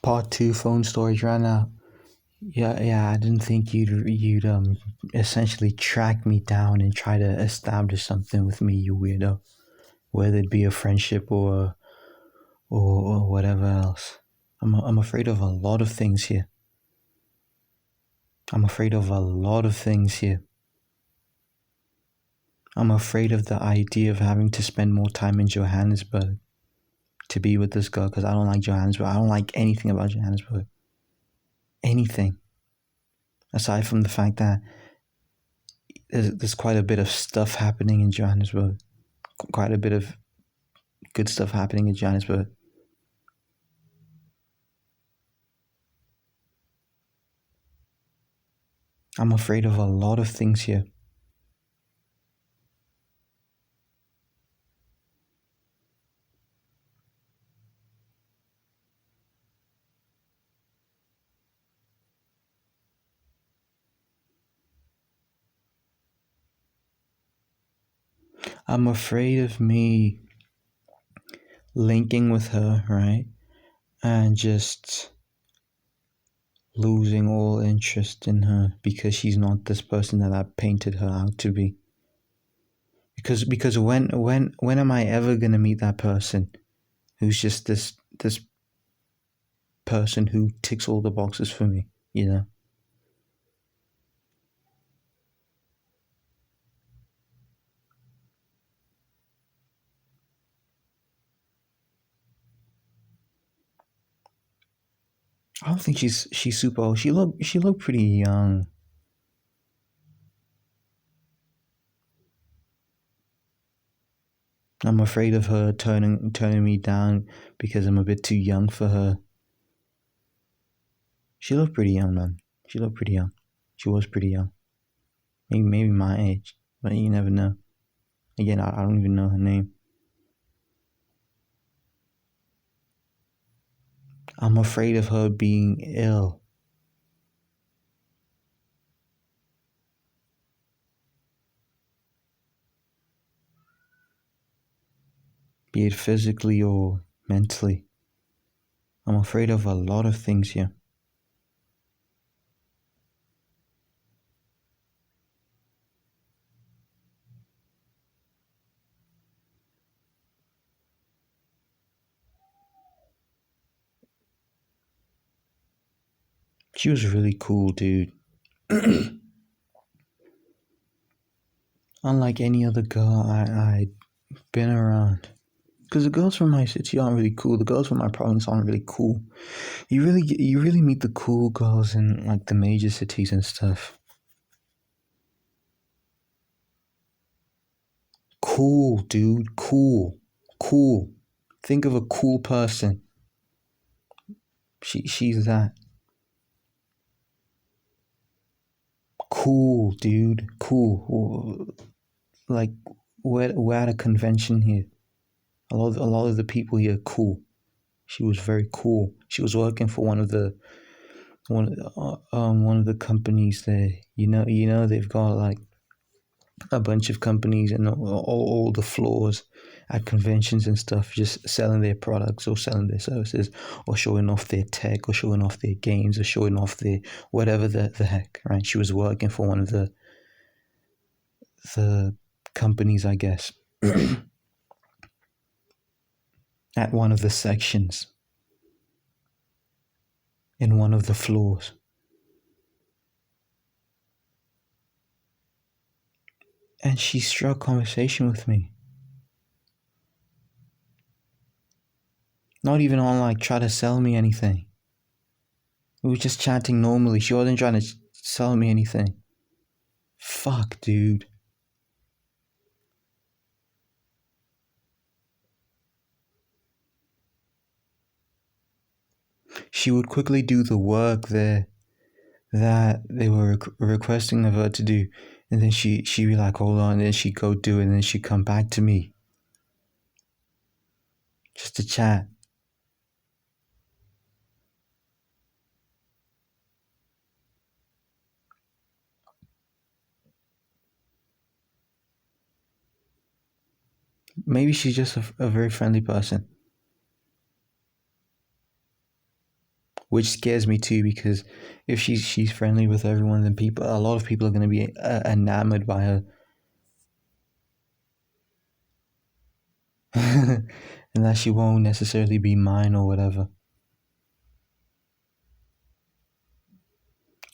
Part two, phone storage ran out. Yeah. I didn't think you'd essentially track me down and try to establish something with me, you weirdo. Whether it be a friendship or whatever else. I'm afraid of a lot of things here. I'm afraid of a lot of things here. I'm afraid of the idea of having to spend more time in Johannesburg to be with this girl because I don't like Johannesburg. I don't like anything about Johannesburg. Anything. Aside from the fact that there's quite a bit of stuff happening in Johannesburg. Quite a bit of good stuff happening in Johannesburg. I'm afraid of a lot of things here. I'm afraid of me linking with her, right? And just losing all interest in her because she's not this person that I painted her out to be. Because when am I ever gonna meet that person who's just this person who ticks all the boxes for me, you know? I don't think she's super old. She looked pretty young. I'm afraid of her turning me down because I'm a bit too young for her. She looked pretty young, man. She looked pretty young. She was pretty young. Maybe my age, but you never know. Again, I don't even know her name. I'm afraid of her being ill. Be it physically or mentally. I'm afraid of a lot of things here. She was really cool, dude. Unlike any other girl I'd been around. Because the girls from my city aren't really cool. The girls from my province aren't really cool. You really meet the cool girls in like the major cities and stuff. Cool, dude. Cool. Cool. Think of a cool person. She's that. Cool, dude. Cool. Like we're at a convention here. A lot of the people here are cool. She was very cool. She was working for one of the companies there. You know they've got like a bunch of companies and all the floors at conventions and stuff, just selling their products or selling their services or showing off their tech or showing off their games or showing off their whatever the heck, right? She was working for one of the companies, I guess, at one of the sections in one of the floors. And she struck conversation with me. Not even on like try to sell me anything. We were just chatting normally. She wasn't trying to sell me anything. Fuck, dude. She would quickly do the work there that they were requesting of her to do, and then she'd be like, hold on, and then she'd go do it, and then she'd come back to me just to chat. Maybe she's just a very friendly person. which scares me too, because if she's friendly with everyone, then a lot of people are going to be enamored by her. And that she won't necessarily be mine or whatever.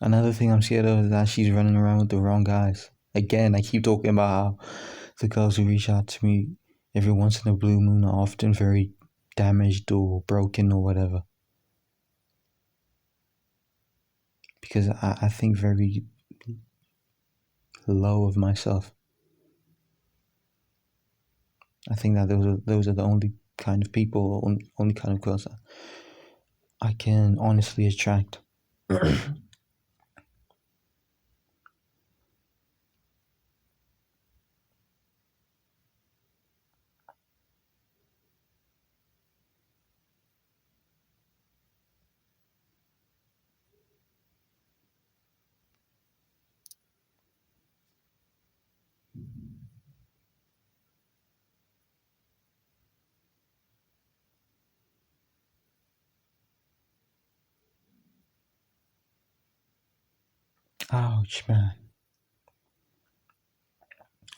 Another thing I'm scared of is that she's running around with the wrong guys. Again, I keep talking about how the girls who reach out to me every once in a blue moon are often very damaged or broken or whatever. Because I think very low of myself. I think that those are the only kind of people, only kind of girls that I can honestly attract. Ouch, man.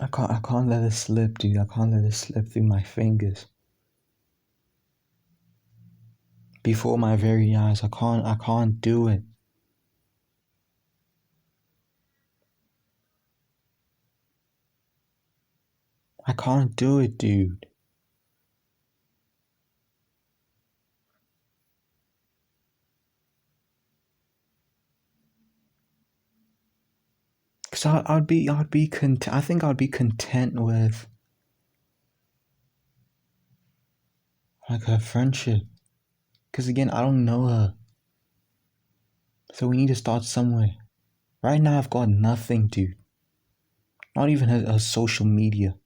I can't let it slip, dude. I can't let it slip through my fingers. Before my very eyes. I can't do it. I can't do it, dude. Cause I'd be content. I think I'd be content with like her friendship. Cause again, I don't know her, so we need to start somewhere. Right now, I've got nothing, dude. Not even her social media,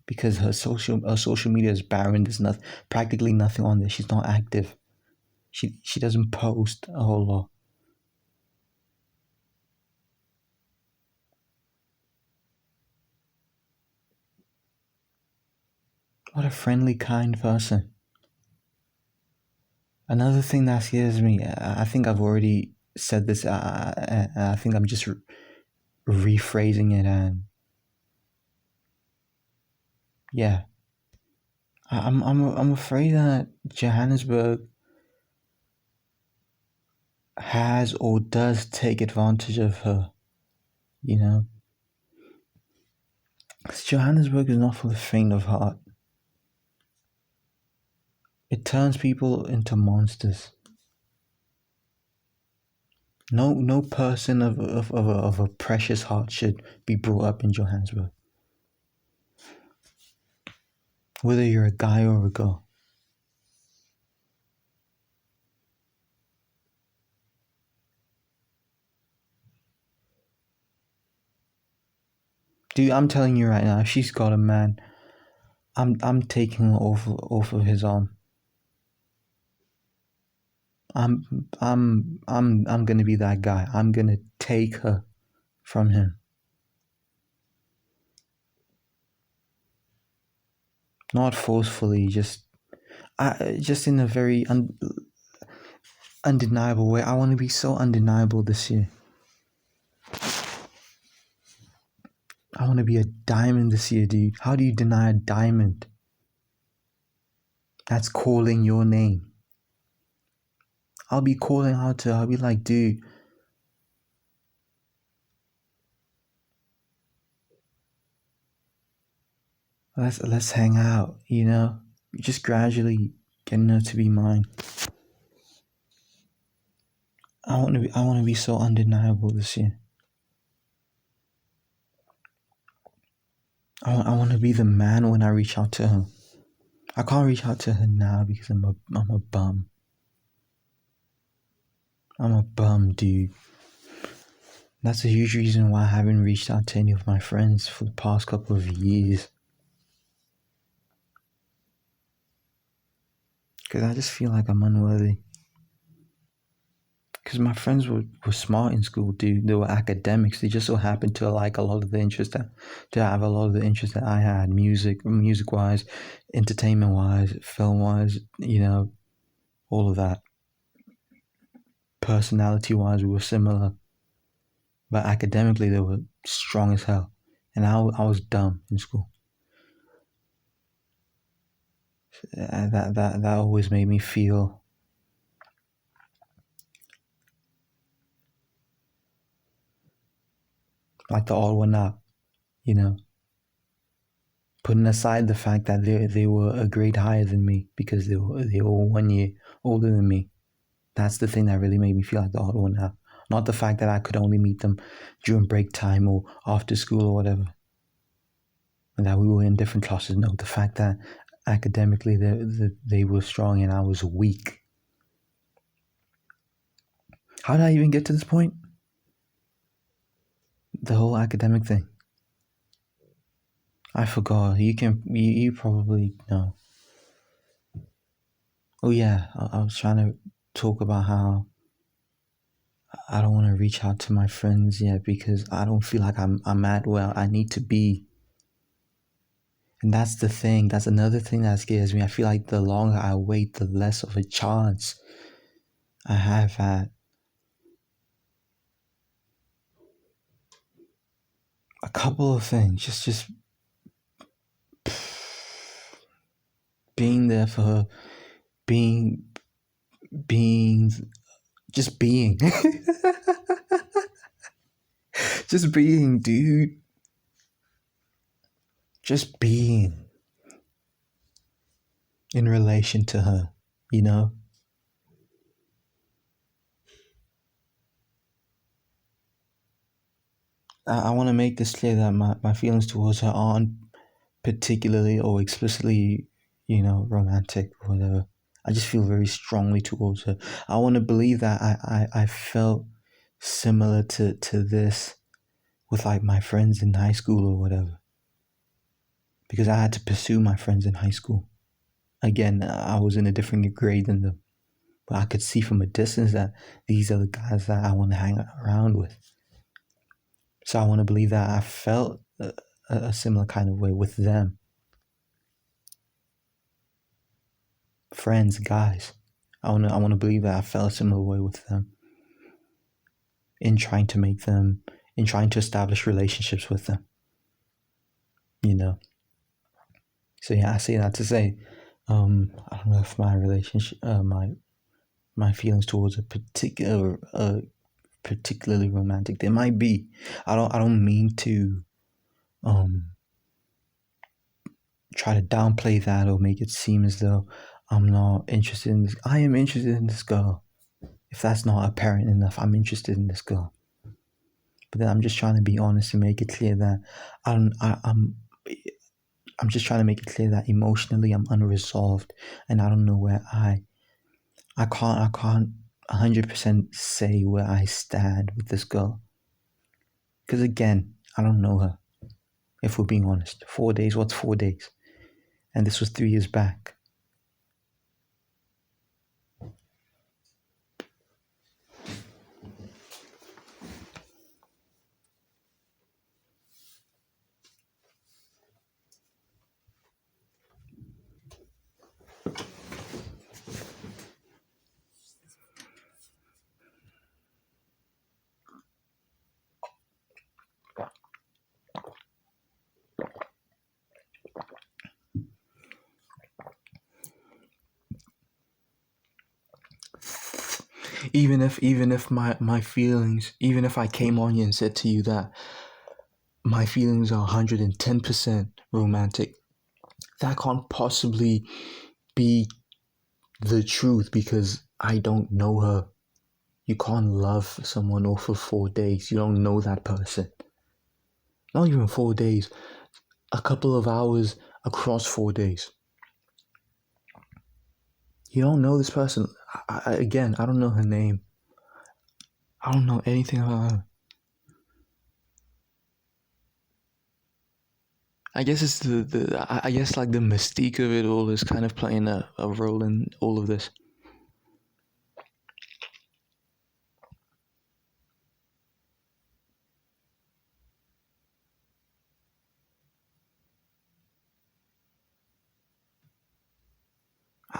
because her social media is barren. There's practically nothing on there. She's not active. She doesn't post a whole lot. What a friendly, kind person. Another thing that scares me, I think I've already said this. I think I'm just rephrasing it, and yeah, I'm afraid that Johannesburg has or does take advantage of her. You know, 'cause Johannesburg is not for the faint of heart. It turns people into monsters. No person of a precious heart should be brought up in Johannesburg, whether you're a guy or a girl. Dude, I'm telling you right now, if she's got a man, I'm taking her off of his arm. I'm gonna be that guy. I'm gonna take her from him. Not forcefully, just in a very undeniable way. I want to be so undeniable this year. I want to be a diamond this year, dude. How do you deny a diamond? That's calling your name. I'll be calling out to her. I'll be like, dude, let's hang out, you know? Just gradually getting her to be mine. I want to be so undeniable this year. I want to be the man when I reach out to her. I can't reach out to her now because I'm a bum. I'm a bum, dude. That's a huge reason why I haven't reached out to any of my friends for the past couple of years. Because I just feel like I'm unworthy. Because my friends were smart in school, dude. They were academics. They just so happened to like a lot of the interest to have a lot of the interest that I had, music wise, entertainment wise, film wise, you know, all of that. personality-wise, we were similar, but academically, they were strong as hell. And I was dumb in school. That always made me feel like the odd one out, you know. Putting aside the fact that they were a grade higher than me because they were 1 year older than me. That's the thing that really made me feel like the odd one out. Not the fact that I could only meet them during break time or after school or whatever. And that we were in different classes. No, the fact that academically they were strong and I was weak. How did I even get to this point? The whole academic thing. I forgot. You probably know. Oh yeah, I was trying to talk about how I don't want to reach out to my friends yet because I don't feel like I'm at where I need to be. And that's the thing. That's another thing that scares me. I feel like the longer I wait, the less of a chance I have at a couple of things. Just being there for her, being just being. Just being, dude. Just being in relation to her, you know? I want to make this clear that my feelings towards her aren't particularly or explicitly, romantic or whatever. I just feel very strongly towards her. I want to believe that I felt similar to this with like my friends in high school or whatever. Because I had to pursue my friends in high school. Again, I was in a different grade than them. But I could see from a distance that these are the guys that I want to hang around with. So I want to believe that I felt a similar kind of way with them. Friends, guys. I want to believe that I felt a similar way with them. In trying to establish relationships with them. So yeah, I say that to say, I don't know if my relationship, my feelings towards a particularly romantic. They might be. I don't mean to try to downplay that or make it seem as though I'm not interested in this. I am interested in this girl. If that's not apparent enough, I'm interested in this girl. But then I'm just trying to be honest and make it clear that I'm just trying to make it clear that emotionally I'm unresolved and I don't know where I can't 100% say where I stand with this girl. Because again, I don't know her. If we're being honest, 4 days, what's 4 days? And this was 3 years back. Even if my feelings, even if I came on you and said to you that my feelings are 110% romantic, that can't possibly be the truth because I don't know her. You can't love someone over 4 days. You don't know that person. Not even 4 days. A couple of hours across 4 days. You don't know this person. I don't know her name. I don't know anything about her. I guess it's I guess like the mystique of it all is kind of playing a role in all of this.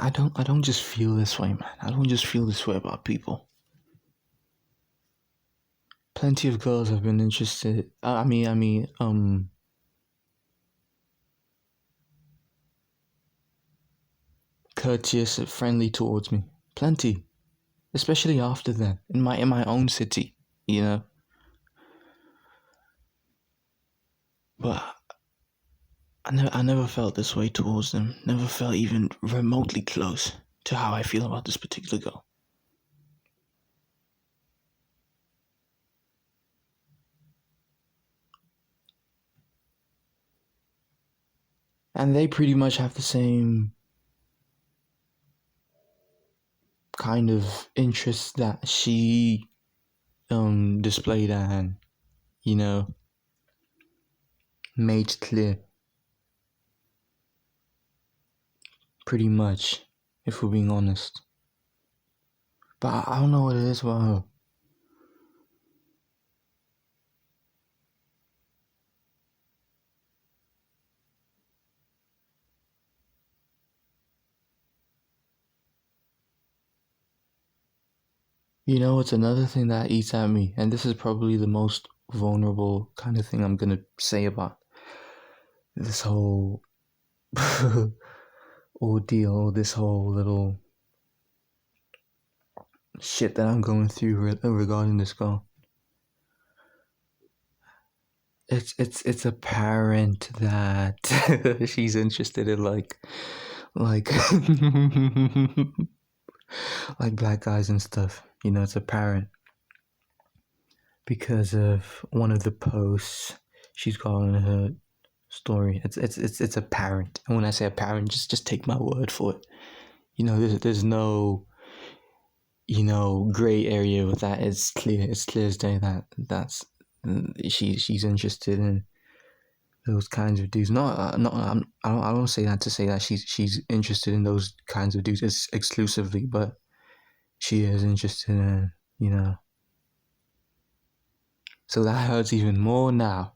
I don't just feel this way, man. I don't just feel this way about people. plenty of girls have been interested. Courteous, friendly towards me. Plenty, especially after that in my own city, you know. But I never felt this way towards them. Never felt even remotely close to how I feel about this particular girl. And they pretty much have the same kind of interests that she displayed and, you know, made clear. Pretty much, if we're being honest. But I don't know what it is about her. You know, it's another thing that eats at me, and this is probably the most vulnerable kind of thing I'm gonna say about this whole ordeal, this whole little shit that I'm going through regarding this girl. It's apparent that she's interested in like like black guys and stuff. You know, it's apparent because of one of the posts she's got on her story. It's apparent, and when I say apparent, just take my word for it. You know, there's no, you know, gray area with that. It's clear as day that she's interested in those kinds of dudes. I don't say that to say that she's interested in those kinds of dudes exclusively, but she is interested in, you know. So that hurts even more now.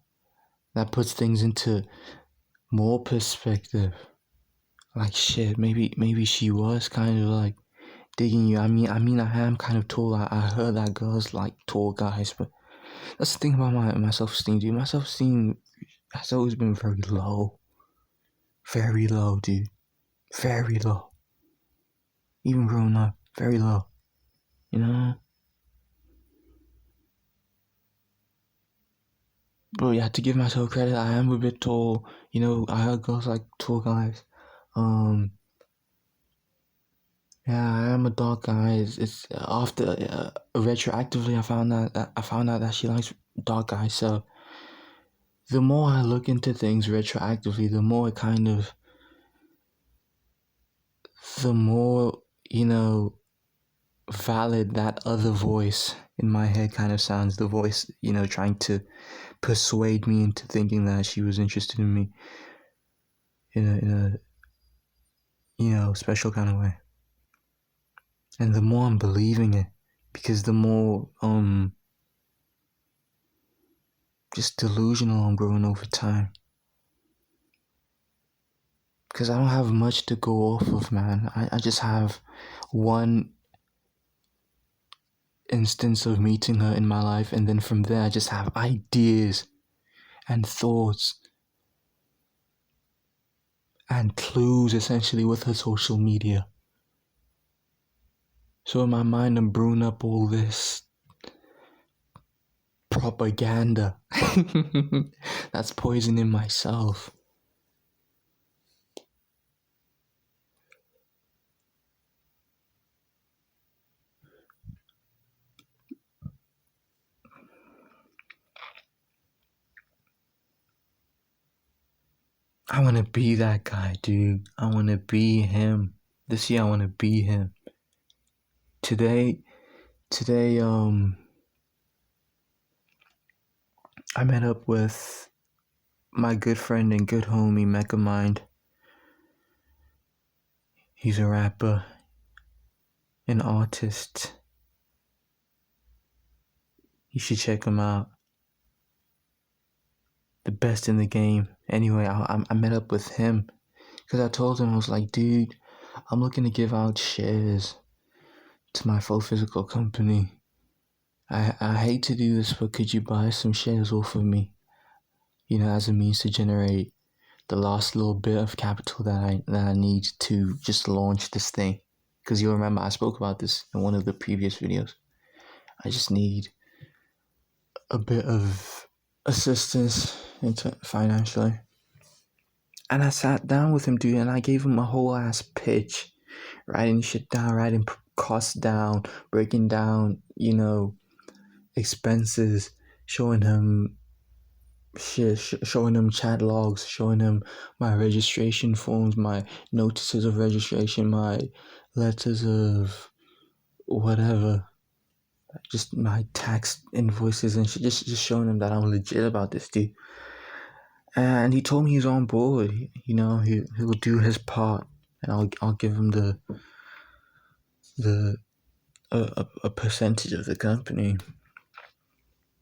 That puts things into more perspective. Like shit, maybe she was kind of like digging you. I mean, I am kind of tall. I heard that girls like tall guys, but that's the thing about my self-esteem, dude. My self-esteem has always been very low, dude, very low. Even growing up, very low. You know. But yeah, to give myself credit, I am a bit tall. You know, I heard girls like tall guys. Yeah, I am a dark guy. It's after retroactively, I found out that she likes dark guys. So the more I look into things retroactively, the more it kind of, the more, you know, valid that other voice in my head kind of sounds. The voice, you know, trying to persuade me into thinking that she was interested in me in a you know, special kind of way. And the more I'm believing it, because the more just delusional I'm growing over time. Because I don't have much to go off of, man. I just have one instance of meeting her in my life, and then from there I just have ideas and thoughts and clues essentially with her social media. So in my mind I'm brewing up all this propaganda that's poisoning myself. I want to be that guy, dude. I want to be him. This year I want to be him. Today, I met up with my good friend and good homie, Mecca Mind. He's a rapper, an artist. You should check him out. The best in the game. Anyway, I met up with him because I told him, I was like, dude, I'm looking to give out shares to my full physical company. I hate to do this, but could you buy some shares off of me? You know, as a means to generate the last little bit of capital that I need to just launch this thing. Because you'll remember I spoke about this in one of the previous videos. I just need a bit of assistance financially. And I sat down with him, dude, and I gave him a whole ass pitch, writing shit down, writing costs down, breaking down, expenses, showing him showing him chat logs, showing him my registration forms, my notices of registration, my letters of whatever, just my tax invoices and shit, just showing him that I'm legit about this, dude. And he told me he's on board. He'll do his part, and I'll give him a percentage of the company.